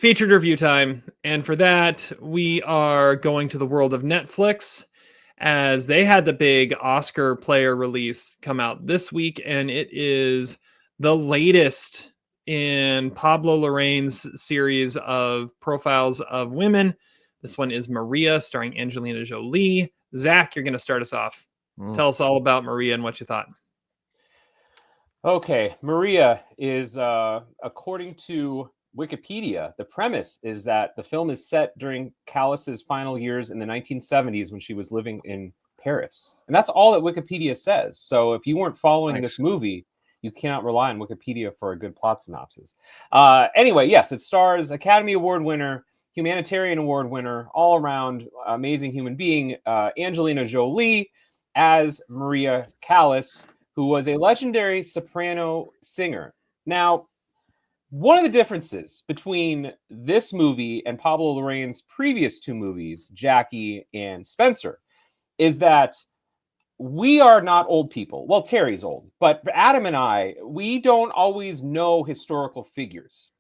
featured review time. And for that, we are going to the world of Netflix, as they had the big Oscar player release come out this week. And it is the latest in Pablo Larrain's series of profiles of women. This one is Maria, starring Angelina Jolie. Zach, you're going to start us off. Tell us all about Maria and what you thought. Okay, Maria is, according to Wikipedia, the premise is that the film is set during Callas's final years in the 1970s when she was living in Paris. And that's all that Wikipedia says. So if you weren't following this movie, you cannot rely on Wikipedia for a good plot synopsis. Anyway, yes, it stars Academy Award winner, Humanitarian Award winner, all-around amazing human being, Angelina Jolie as Maria Callas, who was a legendary soprano singer. Now, one of the differences between this movie and Pablo Larrain's previous two movies, Jackie and Spencer, is that we are not old people. Well, Terry's old, but Adam and I, we don't always know historical figures.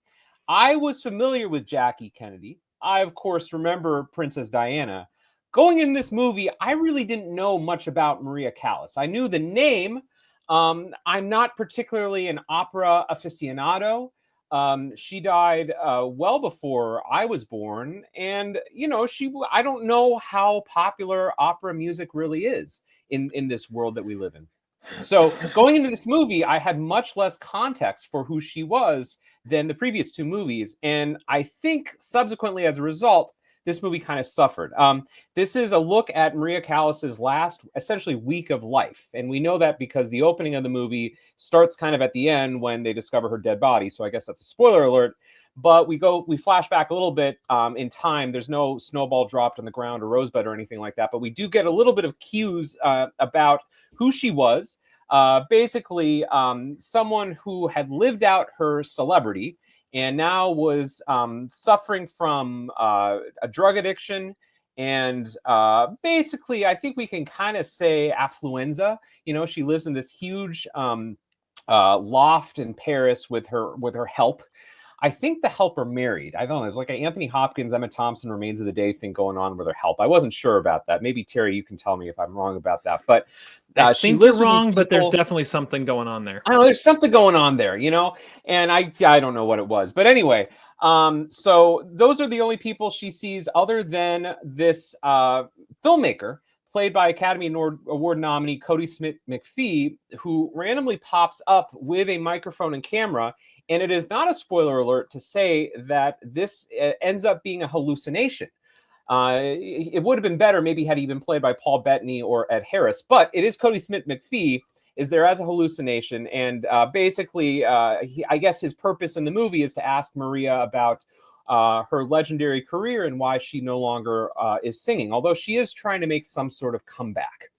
I was familiar with Jackie Kennedy. I, of course, remember Princess Diana. Going into this movie, I really didn't know much about Maria Callas. I knew the name. I'm not particularly an opera aficionado. She died well before I was born. And, you know, I don't know how popular opera music really is in this world that we live in. So going into this movie, I had much less context for who she was than the previous two movies. And I think subsequently, as a result, this movie kind of suffered. This is a look at Maria Callas's last, essentially, week of life. And we know that because the opening of the movie starts kind of at the end when they discover her dead body. So I guess that's a spoiler alert. But we flash back a little bit in time. There's no snowball dropped on the ground or rosebud or anything like that. But we do get a little bit of cues about who she was. Basically, someone who had lived out her celebrity and now was suffering from a drug addiction and basically, I think we can kind of say affluenza. You know, she lives in this huge loft in Paris with her help. I think the help are married. I don't know. There's like an Anthony Hopkins, Emma Thompson Remains of the Day thing going on with her help. I wasn't sure about that. Maybe Terry, you can tell me if I'm wrong about that. But I think you're wrong, but there's definitely something going on there. I know there's something going on there, you know, and I don't know what it was. But anyway, so those are the only people she sees other than this filmmaker played by Academy Award nominee Kodi Smit-McPhee, who randomly pops up with a microphone and camera. And it is not a spoiler alert to say that this ends up being a hallucination. It would have been better maybe had he been played by Paul Bettany or Ed Harris, but it is Kodi Smit-McPhee is there as a hallucination. And basically, I guess his purpose in the movie is to ask Maria about her legendary career and why she no longer is singing, although she is trying to make some sort of comeback.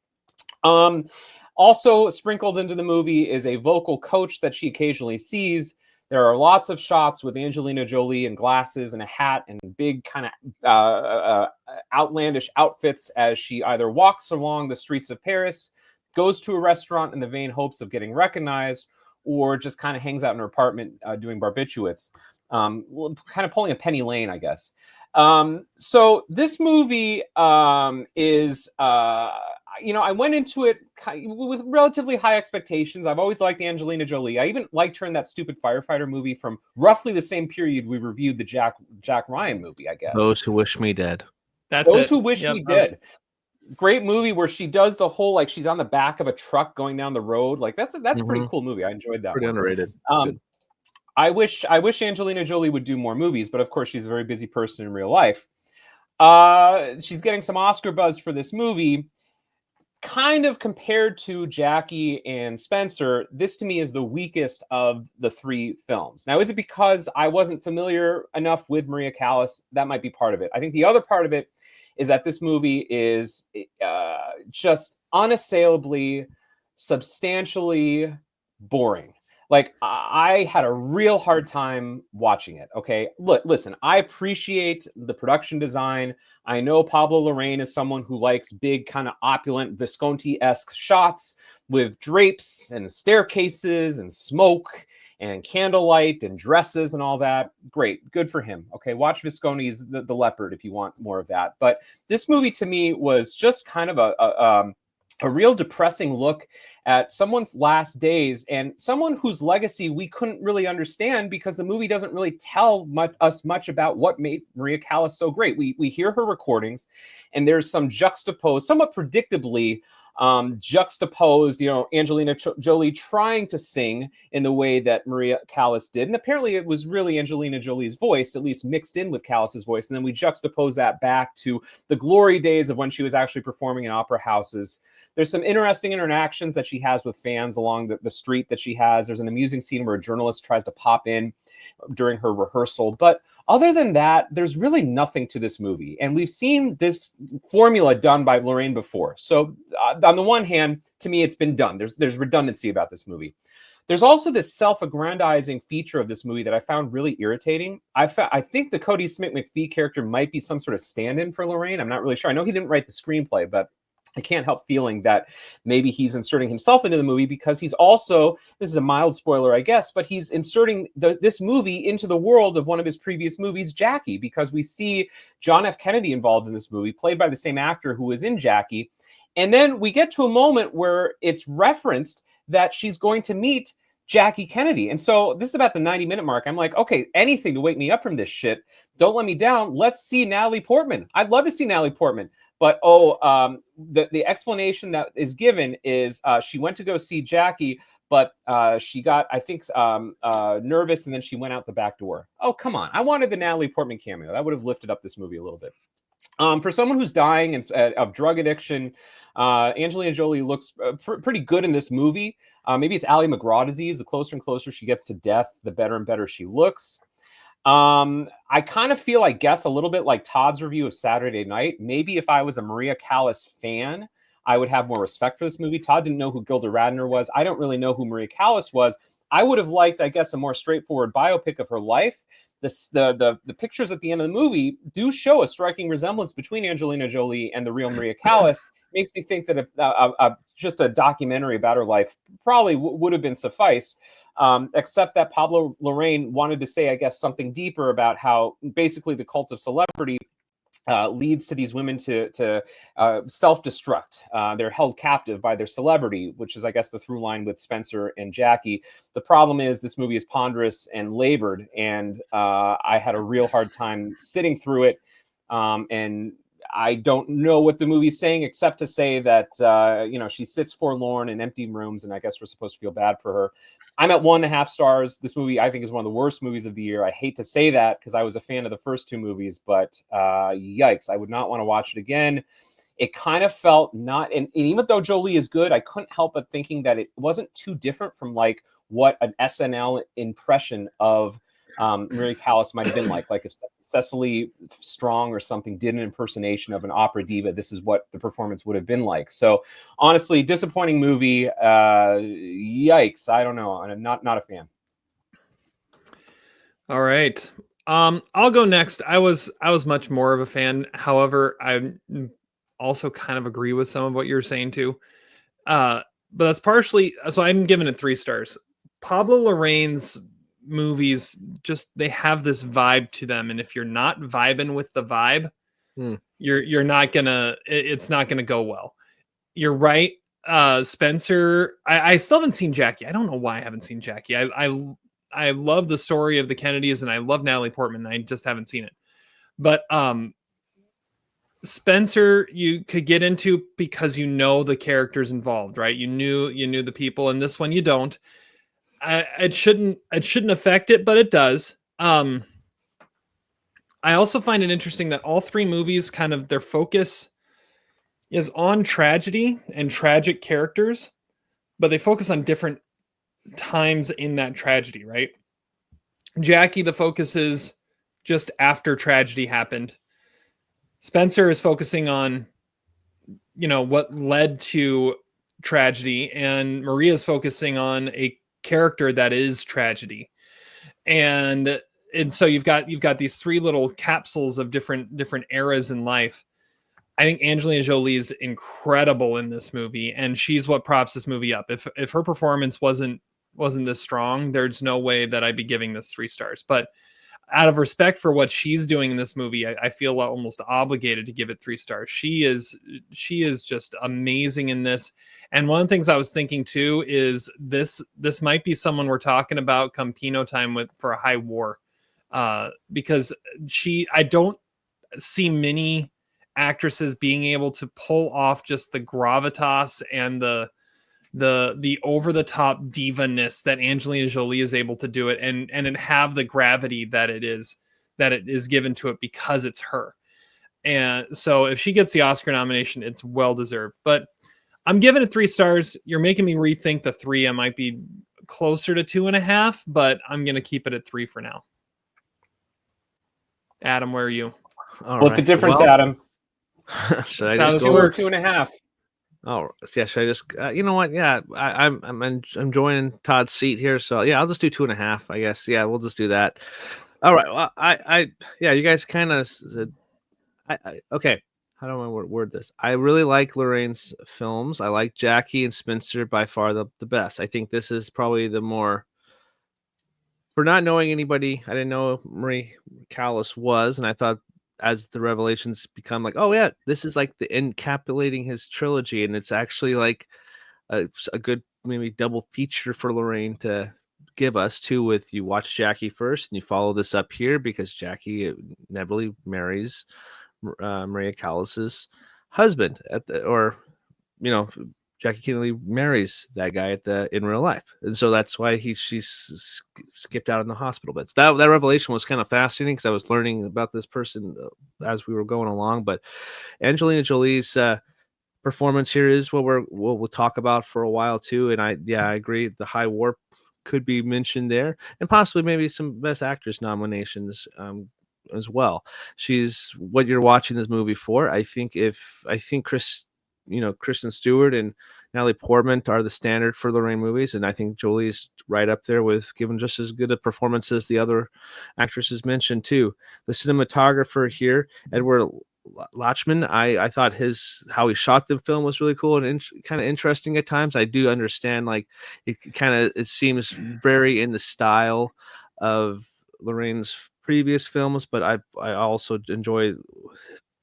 Also sprinkled into the movie is a vocal coach that she occasionally sees. There are lots of shots with Angelina Jolie in glasses and a hat and big kind of outlandish outfits as she either walks along the streets of Paris, goes to a restaurant in the vain hopes of getting recognized, or just kind of hangs out in her apartment doing barbiturates, kind of pulling a Penny Lane, I guess. So this movie is... you know, I went into it with relatively high expectations. I've always liked Angelina Jolie. I even liked her in that stupid firefighter movie from roughly the same period we reviewed the Jack Ryan movie, I guess. Those Who Wish Me Dead. Those Who Wish Me Dead. Great movie where she does the whole, like, she's on the back of a truck going down the road. Like, that's a pretty cool movie. I enjoyed that. Pretty underrated. I wish Angelina Jolie would do more movies, but of course she's a very busy person in real life. She's getting some Oscar buzz for this movie. Kind of compared to Jackie and Spencer, this to me is the weakest of the three films. Now, is it because I wasn't familiar enough with Maria Callas? That might be part of it. I think the other part of it is that this movie is just unassailably, substantially boring. Like, I had a real hard time watching it, okay? Look, listen, I appreciate the production design. I know Pablo Larrain is someone who likes big, kind of opulent, Visconti-esque shots with drapes and staircases and smoke and candlelight and dresses and all that. Great. Good for him. Okay. Watch Visconti's the Leopard if you want more of that. But this movie to me was just kind of a real depressing look at someone's last days and someone whose legacy we couldn't really understand because the movie doesn't really tell us much about what made Maria Callas so great. We hear her recordings and there's some juxtaposed, somewhat predictably juxtaposed, Angelina Jolie trying to sing in the way that Maria Callas did. And apparently it was really Angelina Jolie's voice, at least mixed in with Callas's voice. And then we juxtapose that back to the glory days of when she was actually performing in opera houses. There's some interesting interactions that she has with fans along the street that she has. There's an amusing scene where a journalist tries to pop in during her rehearsal. But other than that, there's really nothing to this movie. And we've seen this formula done by Larrain before. So on the one hand, to me, it's been done. There's redundancy about this movie. There's also this self-aggrandizing feature of this movie that I found really irritating. I think the Kodi Smit-McPhee character might be some sort of stand-in for Larrain. I'm not really sure. I know he didn't write the screenplay, but I can't help feeling that maybe he's inserting himself into the movie because he's also, this is a mild spoiler, I guess, but he's inserting this movie into the world of one of his previous movies, Jackie, because we see John F. Kennedy involved in this movie, played by the same actor who was in Jackie. And then we get to a moment where it's referenced that she's going to meet Jackie Kennedy. And so this is about the 90-minute mark. I'm like, okay, anything to wake me up from this shit. Don't let me down. Let's see Natalie Portman. I'd love to see Natalie Portman. But, the explanation that is given is she went to go see Jackie, but she got, I think, nervous, and then she went out the back door. Oh, come on. I wanted the Natalie Portman cameo. That would have lifted up this movie a little bit. For someone who's dying of drug addiction, Angelina Jolie looks pretty good in this movie. Maybe it's Ally McGraw disease. The closer and closer she gets to death, the better and better she looks. I kind of feel, I guess, a little bit like Todd's review of Saturday Night. Maybe if I was a Maria Callas fan, I would have more respect for this movie. Todd didn't know who Gilda Radner was. I don't really know who Maria Callas was. I would have liked, I guess, a more straightforward biopic of her life. The pictures at the end of the movie do show a striking resemblance between Angelina Jolie and the real Maria Callas. Makes me think that just a documentary about her life probably would have been suffice. Except that Pablo Larrain wanted to say, I guess, something deeper about how basically the cult of celebrity leads to these women to self-destruct. They're held captive by their celebrity, which is, I guess, the through line with Spencer and Jackie. The problem is this movie is ponderous and labored, and I had a real hard time sitting through it. And I don't know what the movie's saying, except to say that, she sits forlorn in empty rooms, and I guess we're supposed to feel bad for her. I'm at 1.5 stars. This movie, I think, is one of the worst movies of the year. I hate to say that because I was a fan of the first two movies, but yikes, I would not want to watch it again. It kind of felt not, and even though Jolie is good, I couldn't help but thinking that it wasn't too different from like what an SNL impression of Maria Callas might have been like if Cecily Strong or something did an impersonation of an opera diva, this is what the performance would have been like. So honestly, disappointing movie. Yikes. I don't know. I'm not a fan. All right. I'll go next. I was much more of a fan. However, I also kind of agree with some of what you're saying too. But that's partially, so I'm giving it 3 stars. Pablo Larrain's movies, just they have this vibe to them, and if you're not vibing with the vibe, you're not gonna, it's not gonna go well. You're right. Spencer, I still haven't seen Jackie. I don't know why I haven't seen Jackie. I love the story of the Kennedys, and I love Natalie Portman. I just haven't seen it. But Spencer, you could get into because you know the characters involved, right? You knew the people, and this one you don't. It shouldn't affect it, but it does. I also find it interesting that all 3 movies, kind of their focus is on tragedy and tragic characters, but they focus on different times in that tragedy, right? Jackie, the focus is just after tragedy happened. Spencer is focusing on, what led to tragedy, and Maria's focusing on a character that is tragedy. And so you've got these 3 little capsules of different eras in life. I think Angelina Jolie is incredible in this movie, and she's what props this movie up. If her performance wasn't this strong, there's no way that I'd be giving this 3 stars. But out of respect for what she's doing in this movie, I feel almost obligated to give it 3 stars. She is just amazing in this. And one of the things I was thinking too is this might be someone we're talking about come Pinot time with for a high war, because I don't see many actresses being able to pull off just the gravitas and the over the top diva-ness that Angelina Jolie is able to do it, and it have the gravity that it is given to it because it's her. And so if she gets the Oscar nomination, it's well deserved. But I'm giving it 3 stars. You're making me rethink the 3. I might be closer to 2.5, but I'm gonna keep it at 3 for now. Adam, where are you? What's the difference, Adam? Should I just go 2.5? Oh yeah, should I just? You know what? Yeah, I'm joining Todd's seat here, so yeah, I'll just do 2.5. I guess. Yeah, we'll just do that. All right. Well, yeah, you guys kind of. Okay. How do I word this? I really like Lorraine's films. I like Jackie and Spinster by far the best. I think this is probably the more. For not knowing anybody, I didn't know Marie Callas was, and I thought as the revelations become like, oh yeah, this is like the encapsulating his trilogy, and it's actually like a good maybe double feature for Lorraine to give us too. With you watch Jackie first, and you follow this up here because Jackie inevitably marries Maria Callas's husband Jackie Kennedy marries that guy in real life, and so that's why she's skipped out in the hospital beds. That revelation was kind of fascinating because I was learning about this person as we were going along. But Angelina Jolie's performance here is what we'll talk about for a while too. And I agree, the high warp could be mentioned there, and possibly maybe some Best Actress nominations as well. She's what you're watching this movie for. I think Kristen Stewart and Natalie Portman are the standard for Lorraine movies, and I think Jolie's right up there with giving just as good a performance as the other actresses mentioned too. The cinematographer here, Edward Lachman, I thought how he shot the film was really cool and kind of interesting at times. I do understand like it seems very in the style of Lorraine's previous films, but I also enjoy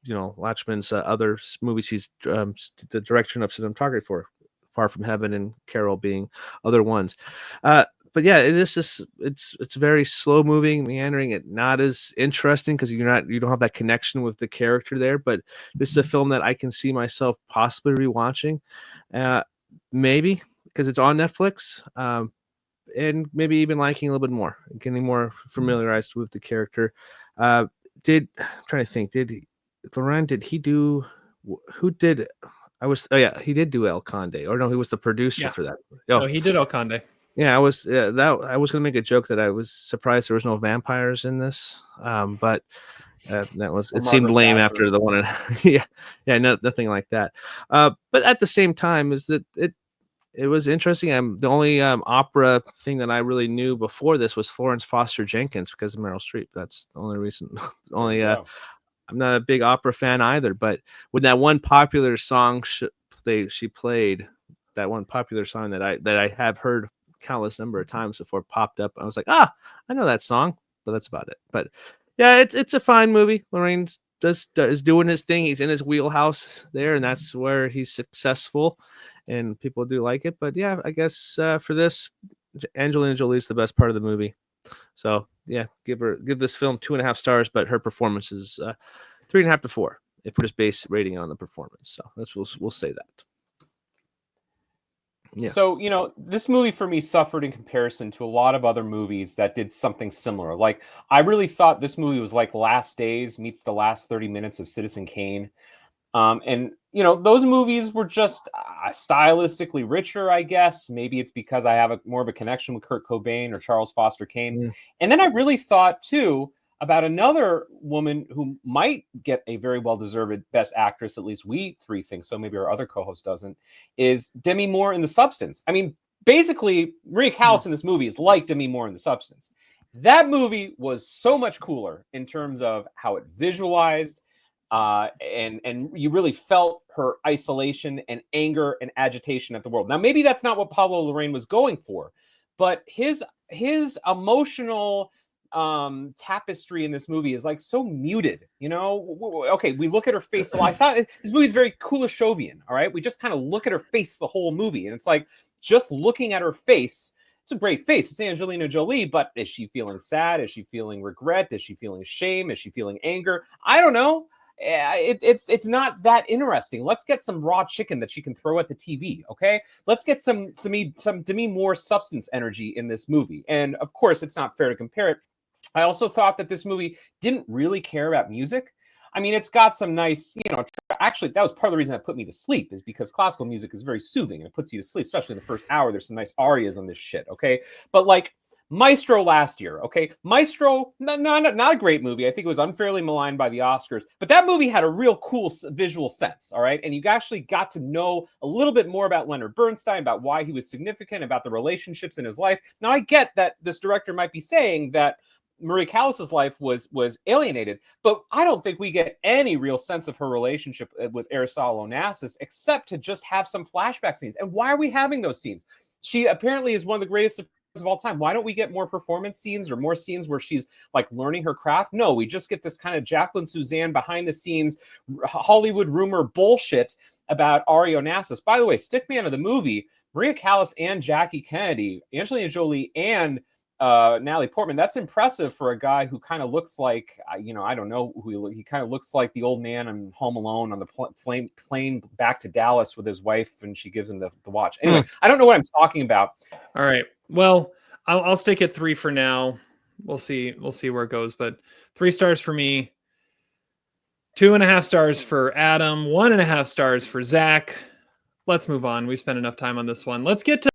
Lachman's other movies. He's the direction of cinematography for Far From Heaven and Carol being other ones. But yeah, it's very slow moving, meandering, and not as interesting because you don't have that connection with the character there. But this is a film that I can see myself possibly rewatching, maybe because it's on Netflix, and maybe even liking a little bit more, getting more familiarized with the character. I'm trying to think, Laurent, did he do? Who did? He did do El Conde, or no, he was the producer for that. No, he did El Conde. Yeah, I was going to make a joke that I was surprised there was no vampires in this, but that was it seemed lame after the one. Nothing like that. But at the same time, is that it was interesting. The only opera thing that I really knew before this was Florence Foster Jenkins because of Meryl Streep. That's the only reason. I'm not a big opera fan either, but when that one popular song she played, that one popular song that I have heard countless number of times before popped up, I was like, I know that song, but that's about it. But yeah, it's a fine movie. Lorraine is doing his thing. He's in his wheelhouse there, and that's where he's successful, and people do like it. But yeah, I guess for this, Angelina Jolie is the best part of the movie. So yeah, give this film 2.5 stars, but her performance is 3.5 to 4 if we're just base rating on the performance. So we'll say that. Yeah. So, this movie for me suffered in comparison to a lot of other movies that did something similar. Like, I really thought this movie was like Last Days meets the last 30 minutes of Citizen Kane. And those movies were just stylistically richer, I guess. Maybe it's because I have more of a connection with Kurt Cobain or Charles Foster Kane. And then I really thought, too, about another woman who might get a very well-deserved Best Actress, at least we three think so, maybe our other co-host doesn't, is Demi Moore in The Substance. I mean, basically, Maria Callas in this movie is like Demi Moore in The Substance. That movie was so much cooler in terms of how it visualized, and you really felt her isolation and anger and agitation at the world. Now, maybe that's not what Pablo Larrain was going for, but his emotional tapestry in this movie is like so muted, you know. Okay, we look at her face a lot. I thought this movie is very Kulishovian. All right, we just kind of look at her face the whole movie, and it's like just looking at her face. It's a great face. It's Angelina Jolie, but is she feeling sad? Is she feeling regret? Is she feeling shame? Is she feeling anger? I don't know. It's not that interesting. Let's get some raw chicken that she can throw at the TV. Okay, let's get some to me more substance energy in this movie. And of course, it's not fair to compare it. I also thought that this movie didn't really care about music. I mean, it's got some nice, you know, actually, that was part of the reason that put me to sleep, is because classical music is very soothing and it puts you to sleep, especially in the first hour. There's some nice arias on this shit, okay? But like Maestro last year, okay? Maestro, not a great movie. I think it was unfairly maligned by the Oscars, but that movie had a real cool visual sense, all right? And you actually got to know a little bit more about Leonard Bernstein, about why he was significant, about the relationships in his life. Now, I get that this director might be saying that Maria Callas's life was alienated, but I don't think we get any real sense of her relationship with Aristotle Onassis except to just have some flashback scenes. And why are we having those scenes? She apparently is one of the greatest of all time. Why don't we get more performance scenes or more scenes where she's like learning her craft? No, we just get this kind of Jacqueline Suzanne behind the scenes Hollywood rumor bullshit about Ari Onassis. By the way, stickman of the movie, Maria Callas and Jackie Kennedy, Angelina Jolie and Natalie Portman. That's impressive for a guy who kind of looks like, you know, I don't know who he kind of looks like the old man in Home Alone on the plane back to Dallas with his wife, and she gives him the watch. Anyway, I don't know what I'm talking about. All right. Well, I'll stick at 3 for now. We'll see where it goes, but 3 stars for me, 2.5 stars for Adam, 1.5 stars for Zach. Let's move on. We spent enough time on this one. Let's get to